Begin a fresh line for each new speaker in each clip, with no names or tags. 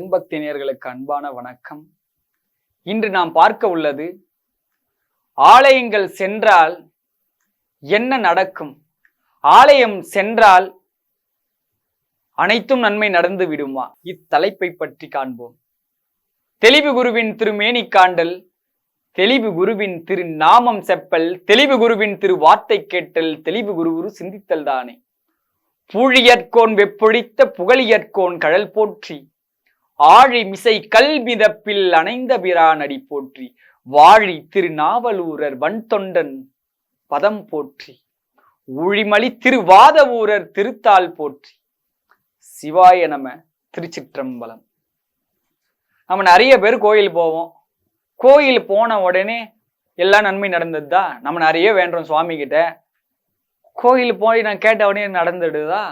பெண் பக்தி நேயர்களுக்கு அன்பான வணக்கம். இன்று நாம் பார்க்க உள்ளது, ஆலயங்கள் சென்றால் என்ன நடக்கும், ஆலயம் சென்றால் அனைத்தும் நன்மை நடந்து விடுமா? இத்தலைப்பை பற்றி காண்போம். தெளிவு குருவின் திருமேனி காண்டல், தெளிவு குருவின் திரு நாமம் செப்பல், தெளிவு குருவின் திரு வார்த்தை கேட்டல், தெளிவு குரு சிந்தித்தல் தானே. பூழியற்கோன் வெப்பொழித்த புகழியற்கோன் கழல் போற்றி, ஆழி மிசை கல்மிதப்பில் அணைந்த பிரான் அடி போற்றி, வாழி திருநாவலூரர் வன்தொண்டன் பதம் போற்றி, ஊழிமலி திருவாத ஊரர் திருத்தால் போற்றி. சிவாய நம. திருச்சிற்றம்பலம். நம்ம நிறைய பேர் கோயில் போவோம். கோயில் போன உடனே எல்லா நன்மை நடந்ததுதா? நம்ம நிறைய வேண்டோம் சுவாமி கிட்ட. கோயில் போய் நான் கேட்ட உடனே நடந்துடுதா?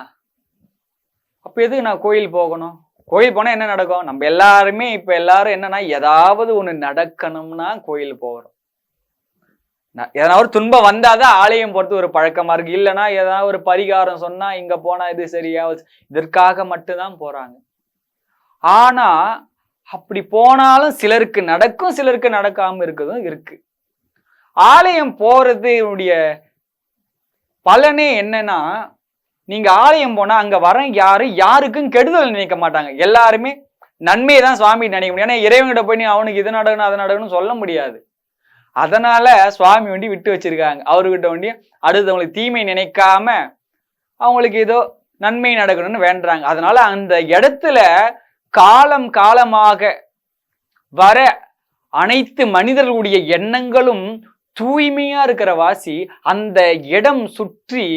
அப்ப எதுக்கு நான் கோயில் போகணும்? கோயில் போனா என்ன நடக்கும்? நம்ம எல்லாருமே இப்ப எல்லாரும் என்னன்னா, ஏதாவது ஒண்ணு நடக்கணும்னா கோயில் போகிறோம். ஏதாவது ஒரு துன்பம் வந்தாதான் ஆலயம் போறது ஒரு பழக்கமா இருக்கு. இல்லைன்னா ஏதாவது ஒரு பரிகாரம் சொன்னா இங்க போனா இது சரியா, இதற்காக மட்டும்தான் போறாங்க. ஆனா அப்படி போனாலும் சிலருக்கு நடக்கும், சிலருக்கு நடக்காம இருக்குதும் இருக்கு. ஆலயம் போறதுடைய பலனே என்னன்னா, நீங்க ஆலயம் போனா அங்க வர யாருக்கும் கெடுதல் நினைக்க மாட்டாங்க. எல்லாருமே நன்மையை தான் சுவாமி நினைக்க முடியும். ஏன்னா இறைவன்கிட்ட போய் நீ அவனுக்கு இது நடக்கணும் அது நடக்கணும்னு சொல்ல முடியாது. அதனால சுவாமி வண்டி விட்டு வச்சிருக்காங்க. அவர்கிட்ட வண்டி அடுத்தவங்களுக்கு தீமை நினைக்காம அவங்களுக்கு ஏதோ நன்மை நடக்கணும்னு வேண்டுறாங்க. அதனால அந்த இடத்துல காலம் காலமாக வர அனைத்து மனிதர்களுடைய எண்ணங்களும் தூய்மையா இருக்கிற வாசி அந்த இடம் சுற்றி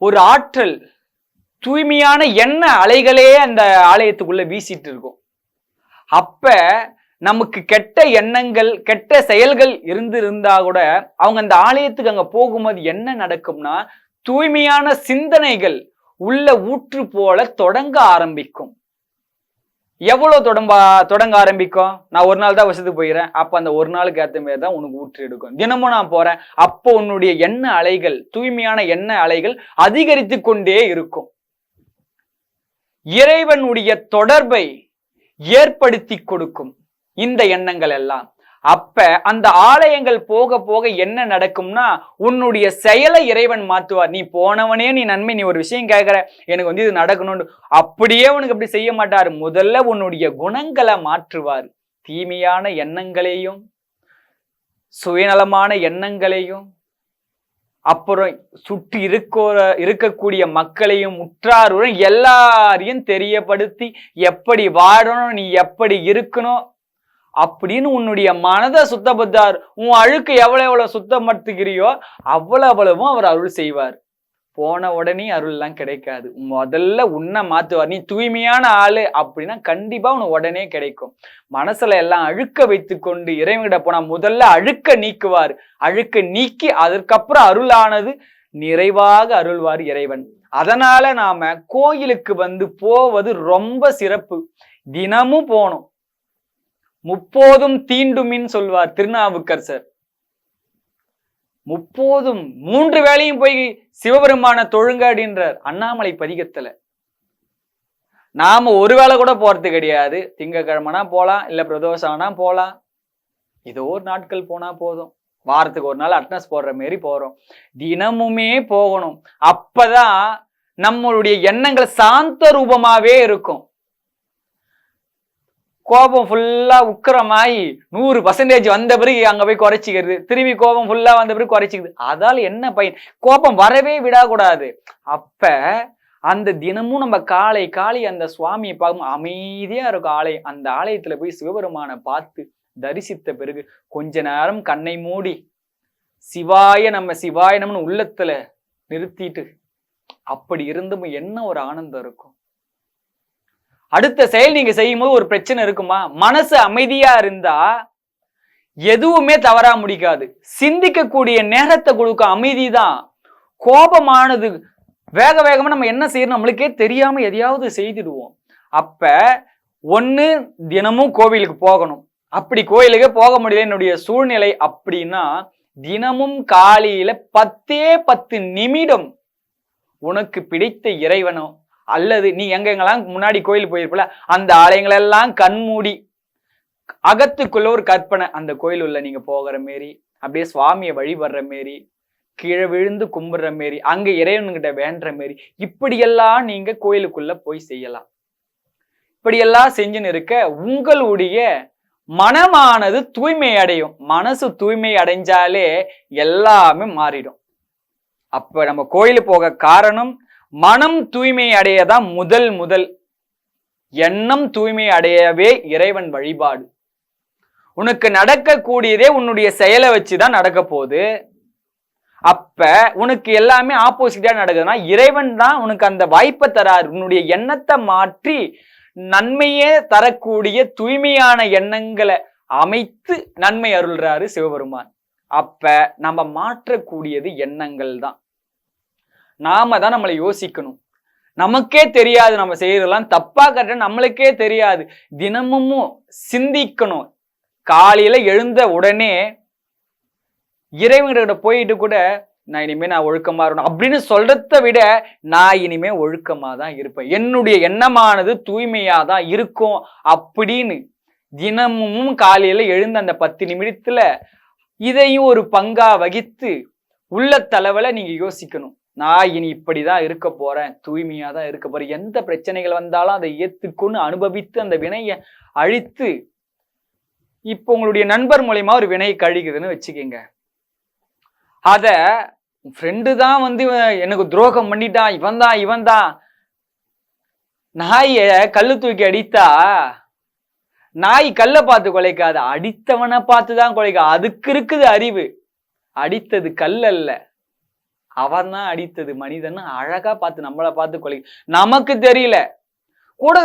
ஒரு ஆற்றல், தூய்மையான எண்ண அலைகளே அந்த ஆலயத்துக்குள்ள வீசிட்டு இருக்கும். அப்ப நமக்கு கெட்ட எண்ணங்கள், கெட்ட செயல்கள் இருந்தா கூட அவங்க அந்த ஆலயத்துக்கு அங்க போகும்போது என்ன நடக்கும்னா, தூய்மையான சிந்தனைகள் உள்ள ஊற்று போல தொடங்க ஆரம்பிக்கும். எவ்வளவு தொடங்க ஆரம்பிக்கும்? நான் ஒரு நாள் தான் வசதி போயிடுறேன், அப்ப அந்த ஒரு நாளுக்கு ஏற்ற மாதிரி தான் உனக்கு ஊற்று எடுக்கும். தினமும் நான் போறேன், அப்போ உன்னுடைய எண்ண அலைகள், தூய்மையான எண்ண அலைகள் அதிகரித்து கொண்டே இருக்கும். இறைவனுடைய தொடர்பை ஏற்படுத்தி கொடுக்கும் இந்த எண்ணங்கள் எல்லாம். அப்ப அந்த ஆலயங்கள் போக போக என்ன நடக்கும்னா, உன்னுடைய செயலை இறைவன் மாற்றுவார். நீ போனவனே நீ நன்மை, நீ ஒரு விஷயம் கேட்கிற, எனக்கு இது நடக்கணும்னு, அப்படியே உனக்கு அப்படி செய்ய மாட்டார். முதல்ல உன்னுடைய குணங்களை மாற்றுவார். தீமையான எண்ணங்களையும் சுயநலமான எண்ணங்களையும், அப்புறம் சுற்றி இருக்கக்கூடிய மக்களையும் உற்றாருடன் எல்லாரையும் தெரியப்படுத்தி எப்படி வாழணும், நீ எப்படி இருக்கணும் அப்படின்னு உன்னுடைய மனதை சுத்தப்படுத்தார். உன் அழுக்கு எவ்வளவு சுத்தப்படுத்துகிறியோ அவ்வளவும் அவர் அருள் செய்வார். போன உடனே அருள் எல்லாம் கிடைக்காது. முதல்ல உன்னை மாத்துவார். நீ தூய்மையான ஆளு அப்படின்னா கண்டிப்பா உனக்கு உடனே கிடைக்கும். மனசுல எல்லாம் அழுக்க வைத்து கொண்டு இறைவனிட போனா முதல்ல அழுக்க நீக்குவார். அழுக்க நீக்கி அதற்கப்புறம் அருளானது நிறைவாக அருள்வார் இறைவன். அதனால நாம கோயிலுக்கு போவது ரொம்ப சிறப்பு. தினமும் போகணும். முப்போதும் தீண்டுமின் சொல்வார் திருநாவுக்கரசர். முப்போதும் 3 வேளையும் போய் சிவபெருமான தொழுங்க அப்படின்றார் அண்ணாமலை பதிகத்துல. நாம ஒரு வேளை கூட போறது கிடையாது. திங்கக்கிழமைனா போலாம், இல்ல பிரதோஷம்னா போலாம். ஏதோ ஒரு நாட்கள் போனா போதும். வாரத்துக்கு ஒரு நாள் அட்டனஸ் போடுற மாரி போறோம். தினமுமே போகணும். அப்பதான் நம்மளுடைய எண்ணங்கள் சாந்த ரூபமாவே இருக்கும். கோபம் ஃபுல்லா உக்கிரமாயி 100% வந்த பிறகு அங்க போய் குறைச்சிக்கிறது, திரும்பி கோபம் ஃபுல்லா வந்த பிறகு குறைச்சிக்கிறது. அதால என்ன பயன்? கோபம் வரவே விடக்கூடாது. அப்ப அந்த தினமும் நம்ம காலை அந்த சுவாமியை பார்க்கும் அமைதியா இருக்கும் ஆலயம். அந்த ஆலயத்துல போய் சிவபெருமானை பார்த்து தரிசித்த பிறகு கொஞ்ச நேரம் கண்ணை மூடி சிவாய நமன்னு உள்ளத்துல நிறுத்திட்டு அப்படி இருந்தும் என்ன ஒரு ஆனந்தம் இருக்கும். அடுத்த செயல் நீங்க செய்யும் போது ஒரு பிரச்சனை இருக்குமா? மனசு அமைதியா இருந்தா எதுவுமே தவறா முடிக்காது. சிந்திக்கக்கூடிய நேரத்தை கொடுக்க அமைதி தான். கோபமானது வேகமா நம்ம என்ன செய்யணும் நம்மளுக்கே தெரியாம எதையாவது செய்திடுவோம். அப்ப ஒண்ணு தினமும் கோவிலுக்கு போகணும். அப்படி கோயிலுக்கு போக முடியல என்னுடைய சூழ்நிலை அப்படின்னா, தினமும் காலையில 10 நிமிடம் உனக்கு பிடித்த இறைவனோ அல்லது நீ எங்கெங்கெல்லாம் முன்னாடி கோயில் போயிருப்பல அந்த ஆலயங்களெல்லாம் கண்மூடி அகத்துக்குள்ள ஒரு கற்பனை, அந்த கோயில் உள்ள நீங்க போகிற மாரி, அப்படியே சுவாமியை வழிபடுற மாரி, கீழே விழுந்து கும்பிடுற மாரி, அங்க இறைவன்கிட்ட வேண்டுற மாரி, இப்படியெல்லாம் நீங்க கோயிலுக்குள்ள போய் செய்யலாம். இப்படியெல்லாம் செஞ்சுன்னு இருக்க உங்களுடைய மனமானது தூய்மை அடையும். மனசு தூய்மை அடைஞ்சாலே எல்லாமே மாறிடும். அப்ப நம்ம கோயிலு போக காரணம் மனம் தூய்மை அடையதான் முதல் எண்ணம் தூய்மை அடையவே இறைவன் வழிபாடு. உனக்கு நடக்கக்கூடியதே உன்னுடைய செயலை வச்சுதான் நடக்க போகுது. அப்ப உனக்கு எல்லாமே ஆப்போசிட்டா நடக்குதுன்னா இறைவன் தான் உனக்கு அந்த வாய்ப்பை தராரு. உன்னுடைய எண்ணத்தை மாற்றி நன்மையே தரக்கூடிய தூய்மையான எண்ணங்களை அமைத்து நன்மை அருள்றாரு சிவபெருமான். அப்ப நம்ம மாற்றக்கூடியது எண்ணங்கள் தான். நாம தான் நம்மளை யோசிக்கணும். நமக்கே தெரியாது நம்ம செய்யறதெல்லாம் தப்பா கரெக்டா நம்மளுக்கே தெரியாது. தினமும் சிந்திக்கணும். காலையில எழுந்த உடனே இறைவன்கிட்ட போயிட்டு கூட நான் இனிமே நான் ஒழுக்கமா இருக்கணும் அப்படின்னு சொல்றதை விட நான் இனிமே ஒழுக்கமா தான் இருப்பேன், என்னுடைய எண்ணமானது தூய்மையா தான் இருக்கும் அப்படின்னு தினமும் காலையில எழுந்த அந்த 10 நிமிடத்துல இதையும் ஒரு பங்கா வகித்து உள்ள தளவுல நீங்க யோசிக்கணும். நான் இனி இப்படிதான் இருக்க போறேன், தூய்மையா தான் இருக்க போறேன். எந்த பிரச்சனைகள் வந்தாலும் அதை ஏத்துக்கொண்டு அனுபவித்து அந்த வினையை அழித்து, இப்போ உங்களுடைய நண்பர் மூலியமா ஒரு வினை கழிக்குதுன்னு வச்சுக்கோங்க. அத ஃப்ரெண்டு தான் வந்து எனக்கு துரோகம் பண்ணிட்டான், இவன் தான் நாய கல்லு தூக்கி அடித்தா நாய் கல்ல பார்த்து கொலைக்காது, அடித்தவனை பார்த்துதான் கொலைக்கா. அதுக்கு இருக்குது அறிவு. அடித்தது கல் அல்ல, அவன் தான் அடித்தது மனிதன். அழகா பார்த்து நம்மளை பார்த்து கொலை. நமக்கு தெரியல, கூட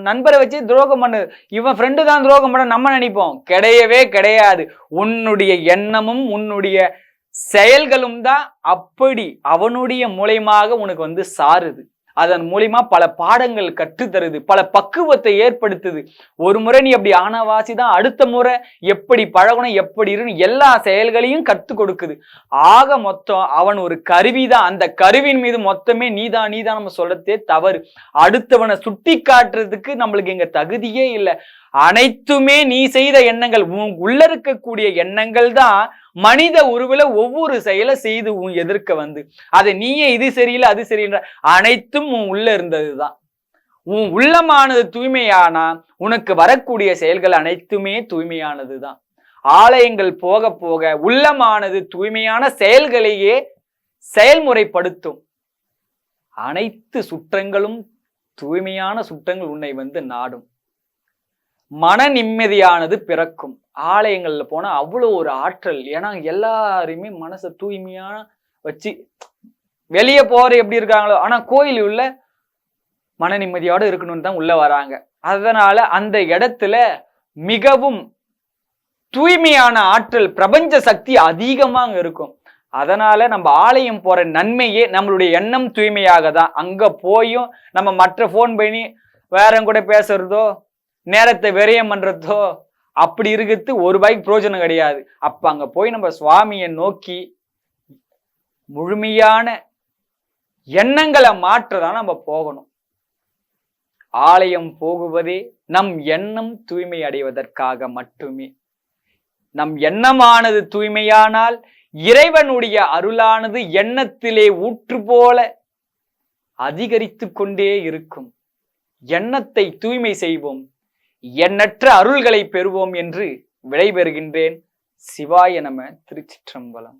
நண்பரை வச்சு துரோகம் பண்ணு, இவன் ஃப்ரெண்டு தான் துரோகம் பண்ண நம்ம நினைப்போம். கிடையவே கிடையாது. உன்னுடைய எண்ணமும் உன்னுடைய செயல்களும் தான் அப்படி அவனுடைய மூலயமாக உனக்கு வந்து சாருது. அதன் மூலியமா பல பாடங்கள் கற்றுத்தருது, பல பக்குவத்தை ஏற்படுத்துது. ஒரு முறை நீ அப்படி ஆனவாசிதான் அடுத்த முறை எப்படி பழகணும் எப்படி இருக்கு எல்லா செயல்களையும் கற்றுக் கொடுக்குது. ஆக மொத்தம் அவன் ஒரு கருவிதான். அந்த கருவின் மீது மொத்தமே நீதான் நம்ம சொல்றதே தவறு. அடுத்தவனை சுட்டி காட்டுறதுக்கு நம்மளுக்கு இங்க தகுதியே இல்லை. அனைத்துமே நீ செய்த எண்ணங்கள், உள்ள இருக்கக்கூடிய எண்ணங்கள் தான் மனித உருவில ஒவ்வொரு செயலை செய்து உன் எதிர்க்க வந்து அதை நீயே இது சரியில்லை அது சரியில்லை, அனைத்தும் உன் உள்ள இருந்ததுதான். உன் உள்ளமானது தூய்மையானா உனக்கு வரக்கூடிய செயல்கள் அனைத்துமே தூய்மையானதுதான். ஆலயங்கள் போக போக உள்ளமானது தூய்மையான செயல்களையே செயல்முறைப்படுத்தும். அனைத்து சுற்றங்களும் தூய்மையான சுற்றங்கள் உன்னை வந்து நாடும். மன நிம்மதியானது பிறக்கும். ஆலயங்கள்ல போனா அவ்வளோ ஒரு ஆற்றல். ஏன்னா எல்லாருமே மனசை தூய்மையான வச்சு வெளியே போற எப்படி இருக்காங்களோ, ஆனா கோயில் உள்ள மன நிம்மதியோட இருக்கணும்னு தான் உள்ள வராங்க. அதனால அந்த இடத்துல மிகவும் தூய்மையான ஆற்றல், பிரபஞ்ச சக்தி அதிகமாக இருக்கும். அதனால நம்ம ஆலயம் போற நன்மையே நம்மளுடைய எண்ணம் தூய்மையாக தான். அங்க போயும் நம்ம மற்ற போன் பண்ணி வேற கூட பேசுறதோ நேரத்தை விரயம் பண்றதோ அப்படி இருக்கிறது ஒரு ரூபாய்க்கு பிரயோஜனம் கிடையாது. அப்ப அங்க போய் நம்ம சுவாமியை நோக்கி முழுமையான எண்ணங்களை மாற்றதான் நம்ம போகணும். ஆலயம் போகுவதே நம் எண்ணம் தூய்மை அடைவதற்காக மட்டுமே. நம் எண்ணமானது தூய்மையானால் இறைவனுடைய அருளானது எண்ணத்திலே ஊற்று போல அதிகரித்து கொண்டே இருக்கும். எண்ணத்தை தூய்மை செய்வோம், எண்ணற்ற அருள்களை பெறுவோம் என்று விடைபெறுகின்றேன். சிவாய நம. திருச்சிற்றம்பலம்.